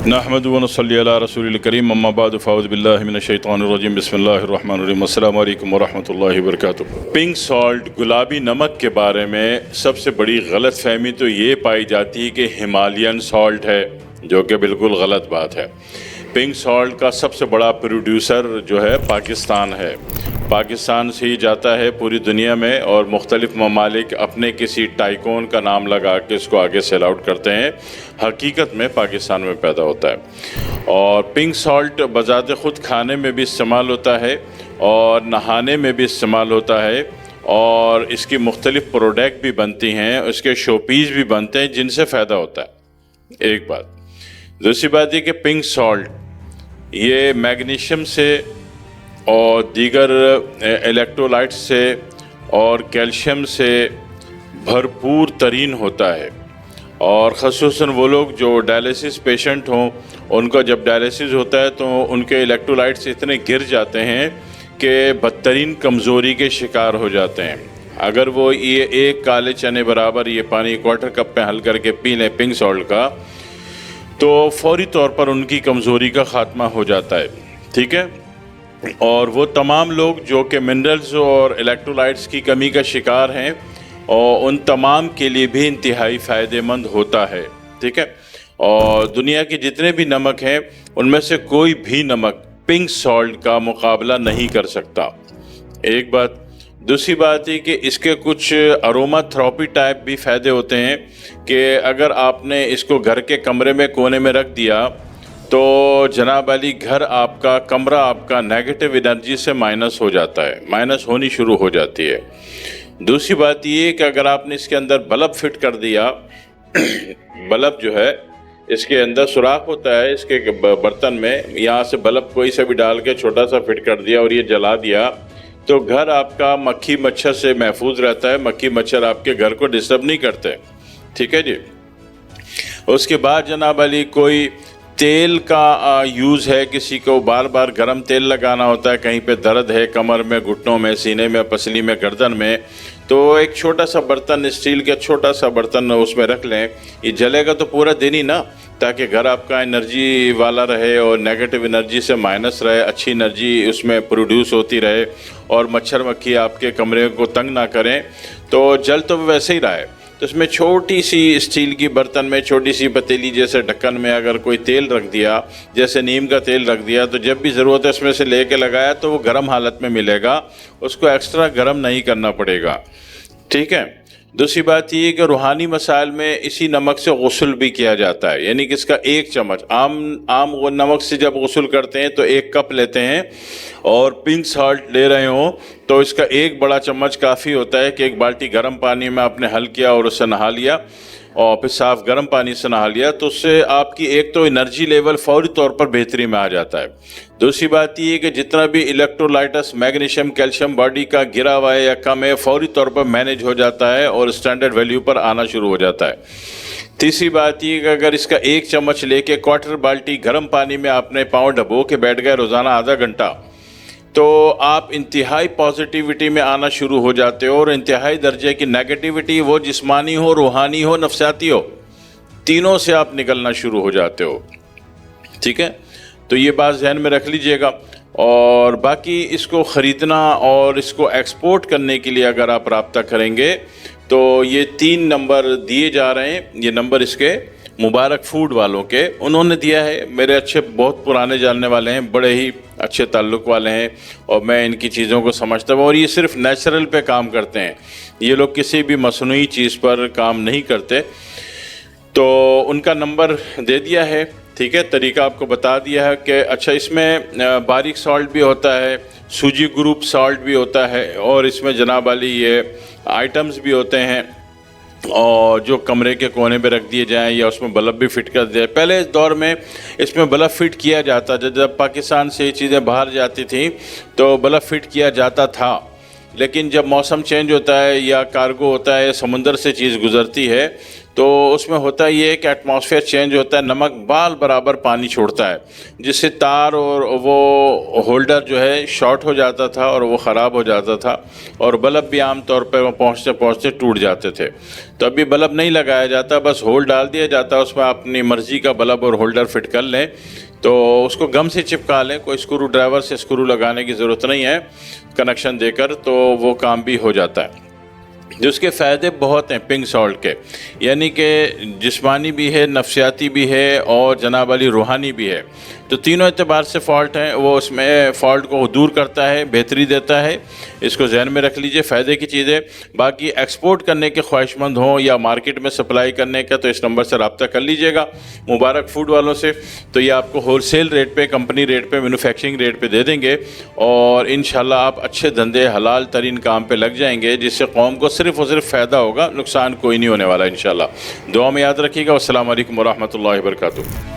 نحمد و نصلی علی رسول الکریم اما بعد فاعوذ باللہ من الشیطان الرجیم بسم اللہ الرحمن الرحیم السلام علیکم ورحمۃ اللہ وبرکاتہ۔ پنک سالٹ گلابی نمک کے بارے میں سب سے بڑی غلط فہمی تو یہ پائی جاتی ہے کہ ہمالین سالٹ ہے، جو کہ بالکل غلط بات ہے۔ پنک سالٹ کا سب سے بڑا پروڈیوسر جو ہے پاکستان ہے، پاکستان سے ہی جاتا ہے پوری دنیا میں، اور مختلف ممالک اپنے کسی ٹائکون کا نام لگا کے اس کو آگے سیل آؤٹ کرتے ہیں، حقیقت میں پاکستان میں پیدا ہوتا ہے۔ اور پنک سالٹ بذات خود کھانے میں بھی استعمال ہوتا ہے اور نہانے میں بھی استعمال ہوتا ہے، اور اس کی مختلف پروڈکٹ بھی بنتی ہیں، اس کے شو پیس بھی بنتے ہیں جن سے فائدہ ہوتا ہے۔ ایک بات۔ دوسری بات یہ کہ پنک سالٹ یہ میگنیشیم سے اور دیگر الیکٹرولائٹ سے اور کیلشیم سے بھرپور ترین ہوتا ہے، اور خصوصاً وہ لوگ جو ڈائلیسس پیشنٹ ہوں، ان کا جب ڈائلیسس ہوتا ہے تو ان کے الیکٹرولائٹس اتنے گر جاتے ہیں کہ بدترین کمزوری کے شکار ہو جاتے ہیں۔ اگر وہ یہ ایک کالے چنے برابر یہ پانی کوارٹر کپ میں حل کر کے پی لیں پنک سالٹ کا، تو فوری طور پر ان کی کمزوری کا خاتمہ ہو جاتا ہے، ٹھیک ہے۔ اور وہ تمام لوگ جو کہ منرلز اور الیکٹرولائٹس کی کمی کا شکار ہیں، اور ان تمام کے لیے بھی انتہائی فائدہ مند ہوتا ہے، ٹھیک ہے۔ اور دنیا کے جتنے بھی نمک ہیں ان میں سے کوئی بھی نمک پنک سالٹ کا مقابلہ نہیں کر سکتا، ایک بات۔ دوسری بات یہ کہ اس کے کچھ اروما تھراپی ٹائپ بھی فائدے ہوتے ہیں کہ اگر آپ نے اس کو گھر کے کمرے میں کونے میں رکھ دیا تو جناب علی گھر آپ کا، کمرہ آپ کا نیگیٹو انرجی سے مائنس ہو جاتا ہے، مائنس ہونی شروع ہو جاتی ہے۔ دوسری بات یہ کہ اگر آپ نے اس کے اندر بلب فٹ کر دیا، بلب جو ہے اس کے اندر سوراخ ہوتا ہے اس کے برتن میں، یہاں سے بلب کوئی سا بھی ڈال کے چھوٹا سا فٹ کر دیا اور یہ جلا دیا، تو گھر آپ کا مکھی مچھر سے محفوظ رہتا ہے، مکھی مچھر آپ کے گھر کو ڈسٹرب نہیں کرتے، ٹھیک ہے جی۔ اس کے بعد جناب علی کوئی تیل کا یوز ہے، کسی کو بار بار گرم تیل لگانا ہوتا ہے، کہیں پہ درد ہے کمر میں، گھٹنوں میں، سینے میں، پسلی میں، گردن میں، تو ایک چھوٹا سا برتن، اسٹیل کا چھوٹا سا برتن اس میں رکھ لیں، یہ جلے گا تو پورا دن ہی نا، تاکہ گھر آپ کا انرجی والا رہے اور نیگیٹو انرجی سے مائنس رہے، اچھی انرجی اس میں پروڈیوس ہوتی رہے، اور مچھر مکھی آپ کے کمرے کو تنگ نہ کریں، تو جل تو ویسے ہی رہا ہے۔ تو اس میں چھوٹی سی اسٹیل کی برتن میں، چھوٹی سی پتیلی جیسے ڈھکن میں اگر کوئی تیل رکھ دیا، جیسے نیم کا تیل رکھ دیا، تو جب بھی ضرورت ہے اس میں سے لے کے لگایا تو وہ گرم حالت میں ملے گا، اس کو ایکسٹرا گرم نہیں کرنا پڑے گا، ٹھیک ہے۔ دوسری بات یہ کہ روحانی مسائل میں اسی نمک سے غسل بھی کیا جاتا ہے، یعنی کہ اس کا ایک چمچ، عام وہ نمک سے جب غسل کرتے ہیں تو ایک کپ لیتے ہیں، اور پنک سالٹ لے رہے ہوں تو اس کا ایک بڑا چمچ کافی ہوتا ہے کہ ایک بالٹی گرم پانی میں آپ نے حل کیا اور اس سے نہا لیا، اور پھر صاف گرم پانی سے نہا لیا، تو اس سے آپ کی ایک تو انرجی لیول فوری طور پر بہتری میں آ جاتا ہے۔ دوسری بات یہ ہے کہ جتنا بھی الیکٹرولائٹس، میگنیشیم، کیلشیم باڈی کا گرا ہوا ہے یا کم ہے، فوری طور پر مینیج ہو جاتا ہے اور اسٹینڈرڈ ویلیو پر آنا شروع ہو جاتا ہے۔ تیسری بات یہ کہ اگر اس کا ایک چمچ لے کے کوارٹر بالٹی گرم پانی میں آپ نے پاؤں ڈبو کے بیٹھ گئے روزانہ آدھا گھنٹہ، تو آپ انتہائی پازیٹیوٹی میں آنا شروع ہو جاتے ہو، اور انتہائی درجے کی نیگیٹیوٹی، وہ جسمانی ہو، روحانی ہو، نفسیاتی ہو، تینوں سے آپ نکلنا شروع ہو جاتے ہو، ٹھیک ہے۔ تو یہ بات ذہن میں رکھ لیجئے گا۔ اور باقی اس کو خریدنا اور اس کو ایکسپورٹ کرنے کے لیے اگر آپ رابطہ کریں گے تو یہ 3 نمبر دیے جا رہے ہیں، یہ نمبر اس کے مبارک فوڈ والوں کے انہوں نے دیا ہے، میرے اچھے بہت پرانے جاننے والے ہیں، بڑے ہی اچھے تعلق والے ہیں، اور میں ان کی چیزوں کو سمجھتا ہوں، اور یہ صرف نیچرل پہ کام کرتے ہیں، یہ لوگ کسی بھی مصنوعی چیز پر کام نہیں کرتے۔ تو ان کا نمبر دے دیا ہے، ٹھیک ہے، طریقہ آپ کو بتا دیا ہے کہ اچھا اس میں باریک سالٹ بھی ہوتا ہے، سوجی گروپ سالٹ بھی ہوتا ہے، اور اس میں جناب علی یہ آئٹمز بھی ہوتے ہیں، اور جو کمرے کے کونے پہ رکھ دیے جائیں یا اس میں بلب بھی فٹ کر دیا۔ پہلے اس دور میں اس میں بلب فٹ کیا جاتا، جب پاکستان سے یہ چیزیں باہر جاتی تھیں تو بلب فٹ کیا جاتا تھا، لیکن جب موسم چینج ہوتا ہے یا کارگو ہوتا ہے، سمندر سے چیز گزرتی ہے، تو اس میں ہوتا یہ ہے کہ ایٹماسفیئر چینج ہوتا ہے، نمک بال برابر پانی چھوڑتا ہے، جس سے تار اور وہ ہولڈر جو ہے شارٹ ہو جاتا تھا اور وہ خراب ہو جاتا تھا، اور بلب بھی عام طور پہ وہ پہنچتے پہنچتے ٹوٹ جاتے تھے۔ تو ابھی بلب نہیں لگایا جاتا، بس ہول ڈال دیا جاتا، اس میں اپنی مرضی کا بلب اور ہولڈر فٹ کر لیں، تو اس کو گم سے چپکا لیں، کوئی اسکرو ڈرائیور سے اسکرو لگانے کی ضرورت نہیں ہے کنیکشن دے کر، تو وہ کام بھی ہو جاتا ہے۔ جس کے فائدے بہت ہیں پنک سالٹ کے، یعنی کہ جسمانی بھی ہے، نفسیاتی بھی ہے، اور جناب علی روحانی بھی ہے، تو تینوں اعتبار سے فالٹ ہیں، وہ اس میں فالٹ کو دور کرتا ہے، بہتری دیتا ہے، اس کو ذہن میں رکھ لیجئے، فائدے کی چیزیں۔ باقی ایکسپورٹ کرنے کے خواہش مند ہوں یا مارکیٹ میں سپلائی کرنے کا، تو اس نمبر سے رابطہ کر لیجئے گا مبارک فوڈ والوں سے، تو یہ آپ کو ہول سیل ریٹ پہ، کمپنی ریٹ پہ، مینوفیکچرنگ ریٹ پہ دے دیں گے، اور انشاءاللہ آپ اچھے دھندے حلال ترین کام پہ لگ جائیں گے، جس سے قوم کو صرف اور صرف فائدہ ہوگا، نقصان کوئی نہیں ہونے والا انشاءاللہ۔ دعا میں یاد رکھیے گا۔ والسلام علیکم ورحمۃ اللہ وبرکاتہ۔